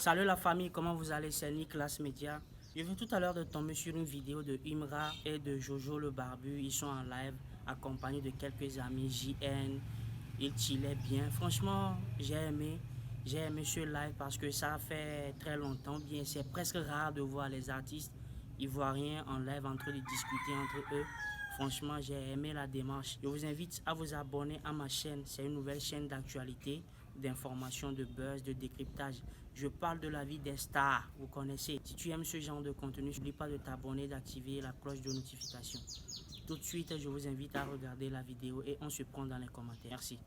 Salut la famille, comment vous allez? C'est Nicolas Media. Je viens tout à l'heure de tomber sur une vidéo de Imra et de Jojo le barbu. Ils sont en live accompagnés de quelques amis JN. Ils chillaient bien. Franchement, j'ai aimé ce live parce que ça fait très longtemps. Bien, c'est presque rare de voir les artistes ivoiriens en live en train de discuter entre eux. Franchement, j'ai aimé la démarche. Je vous invite à vous abonner à ma chaîne. C'est une nouvelle chaîne d'actualité, d'information, de buzz, de décryptage. Je parle de la vie des stars, vous connaissez. Si tu aimes ce genre de contenu, n'oublie pas de t'abonner, d'activer la cloche de notification. Tout de suite, je vous invite à regarder la vidéo et on se prend dans les commentaires. Merci.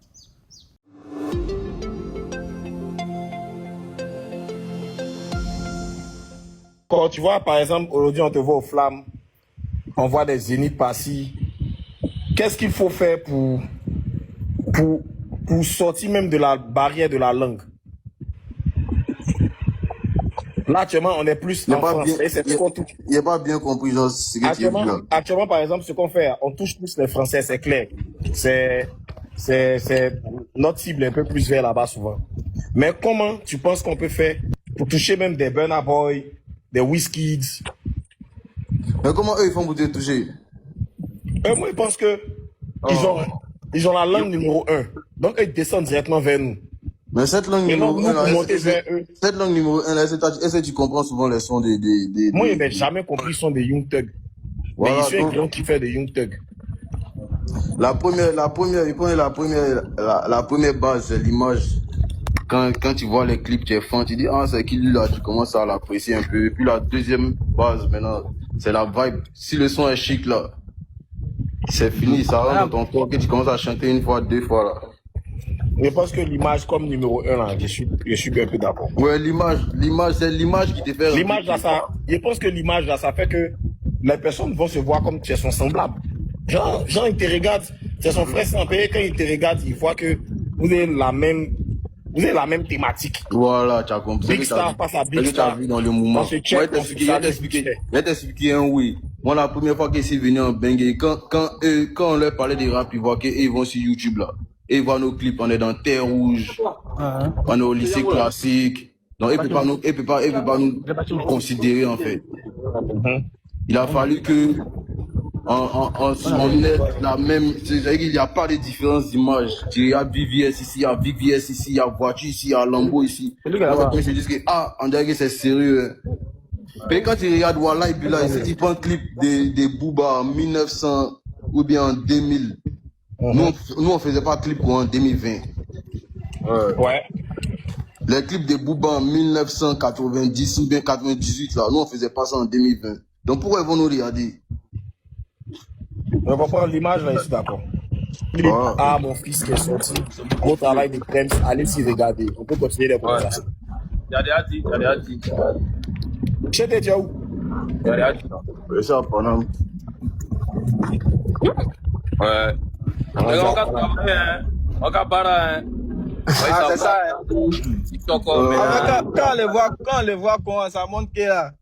Quand tu vois, par exemple, aujourd'hui, on te voit aux flammes, on voit des zéniths par-ci. Qu'est-ce qu'il faut faire pour sortir même de la barrière de la langue? Là, actuellement, on est plus en français. Il n'y a pas bien compris genre, ce que tu as vu là. Actuellement, par exemple, ce qu'on fait, on touche plus les Français, c'est clair. C'est notre cible est un peu plus vers là-bas souvent. Mais comment tu penses qu'on peut faire pour toucher même des Burna Boy, des Wizkids? Mais comment eux, ils font pour te toucher? Moi, je pense que ils ont la langue numéro 1. Donc, ils descendent directement vers nous. Mais cette langue numéro 1, cette langue numéro 1, est-ce que tu comprends souvent les sons des... Moi, je n'ai jamais compris le son des Young Thug. Voilà, mais il fait grand qui fait des Young Thug. La première base, c'est l'image. Quand tu vois les clips, tu es fan, tu dis, ah, c'est qui lui là, tu commences à l'apprécier un peu. Et puis la deuxième base, maintenant, c'est la vibe. Si le son est chic là, c'est fini, ça rentre dans ton corps, que tu commences à chanter une fois, deux fois là. Je pense que l'image comme numéro 1 là, je suis un peu d'accord. Ouais, l'image, c'est l'image qui te fait... L'image là, je pense que l'image là, ça fait que les personnes vont se voir comme tu es son semblable. Genre, ils te regardent, c'est son frère sans payer, quand ils te regardent, ils voient que vous avez la même thématique. Voilà, tu as compris. Big Star passe à Big Star. Vu dans le mouvement. Je vais t'expliquer un oui. Moi, la première fois qu'ils sont venus en Bengue, quand on leur parlait des rap, ils voient qu'ils vont sur YouTube là. Et ils voient nos clips, on est dans Terre Rouge, on est au lycée classique. Donc, ils ne peuvent pas nous considérer en fait. Il a fallu que on ait la même, c'est-à-dire qu'il n'y a pas de différence d'image. Il y a VVS ici, il y a VVS ici, il y a voiture ici, il y a Lambo ici. Quand je dis que, on dirait que c'est sérieux. Mais quand tu regardes Walla, et puis là, il prend un clip de Booba en 1900 ou bien en 2000. Nous, on faisait pas de clip en 2020. Ouais. Les clips de Booba en 1990 ou bien 98, là, nous, on faisait pas ça en 2020. Donc, pourquoi ils vont nous regarder? On va prendre l'image là, je suis d'accord. Mon fils qui est sorti, gros travail de crème, allez s'y regarder. On peut continuer les conversations. Il y a des artistes. Chez t'es où? Il y a des artistes. C'est ça, pendant. Ouais. On va barrer, c'est ça. Quand on les voit comment ça montre que là,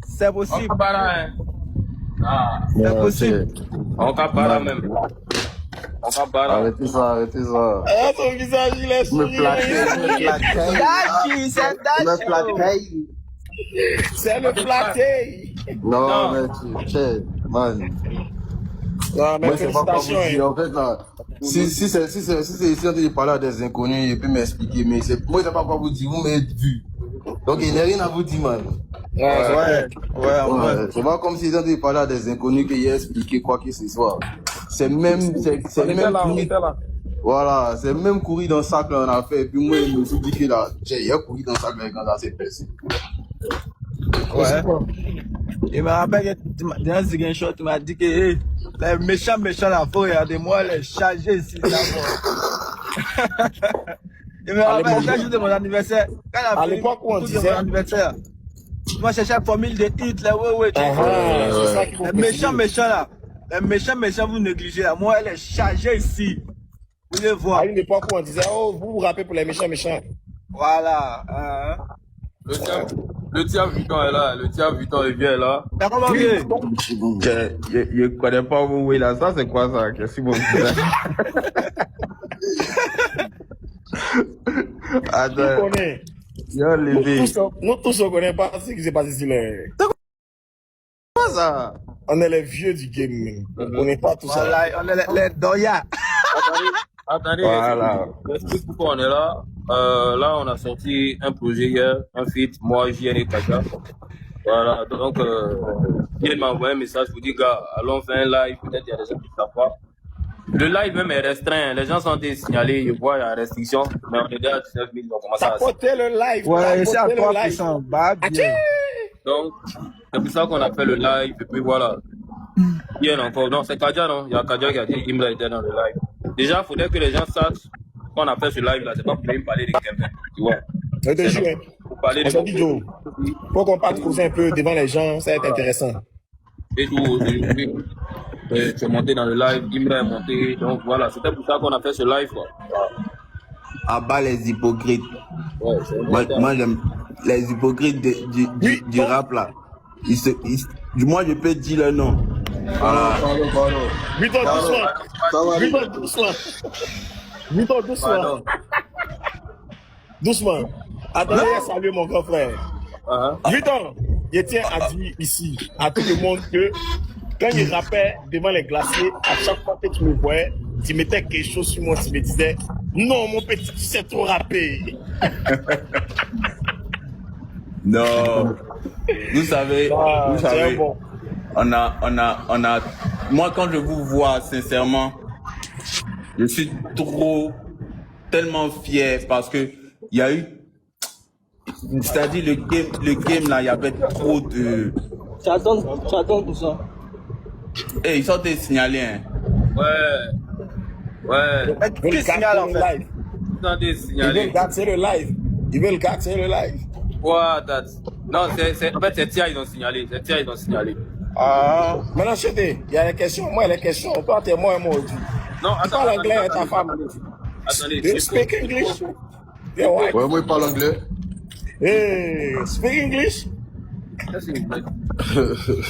c'est possible. On va barrer. C'est possible. On va barrer même. On va barrer. Arrêtez ça. Son visage, il est sourire. C'est le flatté. Non, mais tu sais, man. Non, mais moi, c'est pas comme félicitations. en fait, là, si c'est ici, on te parler à des inconnus, il peut m'expliquer, mais moi, je sais pas quoi vous dire, vous m'avez vu. Donc, il n'y a rien à vous dire, man. Ouais. C'est pas comme si ils ont te parler à des inconnus qu'il a expliqué quoi que ce soit. C'est même voilà, c'est même courir dans le sac, là, on a fait, et puis moi, je me suis dit que là, il y a couru dans le sac, là, quand ça s'est passé. Ouais. Il me rappelle que dans un second shot, tu m'as dit que hey, les méchants là, faut regarder moi les charger ici d'abord. Il me rappelle quand jour de mon anniversaire. À l'époque où on disait. Mon anniversaire. Moi, cherchais la formule de hit, là, ouais. Les méchants là. Les méchants, vous négligez là. Moi, elle est chargée ici. Vous les voir. À une époque où on disait, oh, vous rappelez pour les méchants. Voilà. Le tia Vuitton est là. Le tia Vuitton est bien là. Mais comment bien? Je connais pas vous, oui, là. Ça, c'est quoi ça? Qu'est-ce que vous Attends. Yo, levé. Nous tous, on connaît pas ce qui s'est passé sur les... Quoi ça? On est les vieux du game, même. On connaît pas tout ça. Voilà, on est les doya. Attendez, Voilà. j'explique pourquoi on est là. Là, on a sorti un projet hier, un feat, moi, JN et Kaja. Voilà, donc, il m'a envoyé un message pour dire, gars, allons faire un live, peut-être il y a des gens qui ne savent pas. Le live même est restreint, les gens sont signalés, ils voient, il y a restriction, mais on est déjà à 19 000, donc on commence à... Tapoter le live. Ouais, c'est à tapoter le live. 3%. Bah, bien. Donc, c'est pour ça qu'on a fait le live, et puis voilà. Bien encore, non, c'est Kaja, non? Il y a Kaja qui a dit, Imra était dans le live. Déjà, il faudrait que les gens sachent qu'on a fait ce live-là, c'est pas pour me parler de quelqu'un, tu vois. Je te jure, Pour parler on s'est dit, Joe, faut qu'on parte causer un peu devant les gens, ça va être intéressant. Et tout, tu es monté dans le live, Imra est monté, donc voilà, c'était pour ça qu'on a fait ce live, quoi. À bas les hypocrites. Ouais, c'est Moi j'aime les hypocrites du rap là. Moi je peux dire le nom. Voilà. Vuitton, doucement. Vuitton, doucement. Vuitton, doucement. Doucement. Attendez, salut mon grand frère. Vuitton, je tiens à dire ici à tout le monde que quand je rappais devant les glaciers, à chaque fois que tu me voyais, tu mettais quelque chose sur moi, tu me disais non, mon petit, tu sais trop rapper. Non. Vous savez, Bon. on a. Moi quand je vous vois, sincèrement, je suis tellement fier parce que il y a eu, c'est-à-dire le game là, il y avait trop de. Tu attends tout ça. Eh, ils sont des signalés, hein. Ouais. Ils veulent signale, en fait? live. Attendez, Ils signalé. veulent gâter le live. Ils veulent gâter le live. What that? Non, en fait, c'est Tia, ils ont signalé. C'est Tia, ils ont signalé. Ah. Maintenant, chérie, il y a les questions. Moi, les questions. Toi, t'es moi et moi aussi. Non, Tu parles anglais avec ta femme. Attendez, Do you speak English? Your wife? Ouais, moi je parle anglais. Hey, speak English?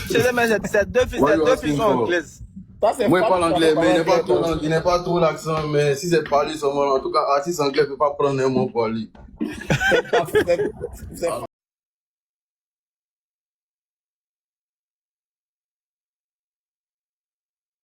C'est deux filles sont anglaises. Ça, c'est Moi je pas parle tout à anglais, fait mais pareil. il n'est pas trop l'accent, mais si c'est parler seulement, en tout cas, artiste anglais ne peut pas prendre un mot pour lui. C'est